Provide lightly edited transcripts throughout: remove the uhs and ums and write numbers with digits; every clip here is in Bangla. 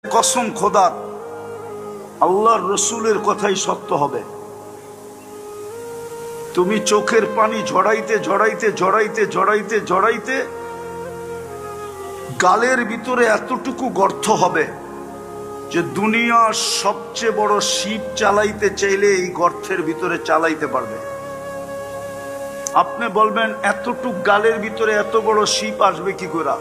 কসম খোদার, আল্লাহর রসুলের কথাই সত্য হবে। তুমি চোখের পানি ঝরাইতে ঝরাইতে ঝরাইতে ঝরাইতে ঝরাইতে গালের ভিতরে এতটুকু গর্ত হবে যে দুনিয়ার সবচেয়ে বড় শিপ চালাইতে চাইলে এই গর্তের ভিতরে চালাইতে পারবে। আপনি বলবেন এতটুক গালের ভিতরে এত বড় শিপ আসবে কি করে?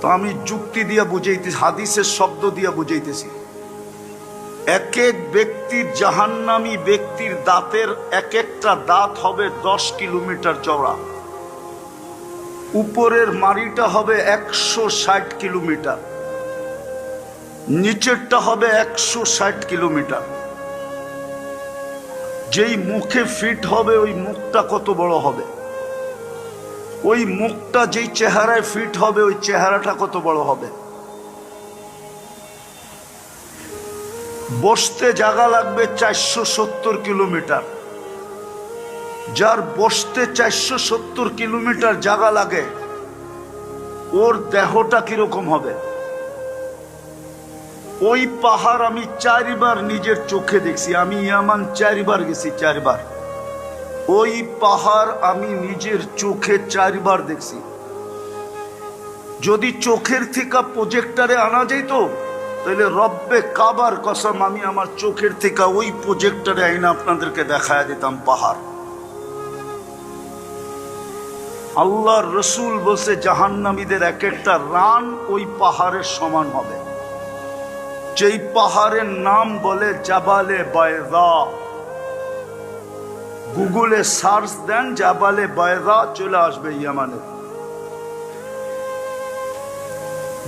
তো আমি যুক্তি দিয়া বুঝাইতেছি, হাদিসের শব্দ দিয়া বুঝাইতেছি। এক এক ব্যক্তির, জাহান্নামী ব্যক্তির দাঁতের এক একটা দাঁত হবে 10 কিলোমিটার চওড়া, উপরের মাড়িটা হবে 160 কিলোমিটার, নিচেরটা হবে 160 কিলোমিটার। যেই মুখে ফিট হবে ওই মুখটা কত বড় হবে, ওই মুখটা যেই চেহারায় ফিট হবে ওই চেহারাটা কত বড় হবে। বসতে জায়গা লাগবে 470 কিলোমিটার। যার বসতে 470 কিলোমিটার জায়গা লাগে ওর দেহটা কিরকম হবে? ওই পাহাড় আমি 4 বার নিজের চোখে দেখছি। আমি ইয়ামান 4 বার গেছি, 4 বার। ওই পাহাড় আমি নিজের চোখে 4 বার দেখছি। যদি চোখের থেকে প্রজেক্টরে আনা যেত তাহলে রব্বে কাবার কসম আমি আমার চোখের থেকে ওই প্রজেক্টরে আইনা আপনাদেরকে দেখায় দিতাম পাহাড়। আল্লাহর রসুল বলছে জাহান্নামীদের এক একটা রান ওই পাহাড়ের সমান হবে। যেই পাহাড়ের নাম বলে জাবালে বায়দা। গুগলে সার্চ দেন জাবালে বায়দা, চলে আসবে ইয়ামানে।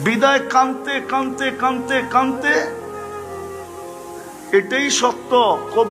বিদায় কানতে কানতে কানতে কানতে এটাই সত্য।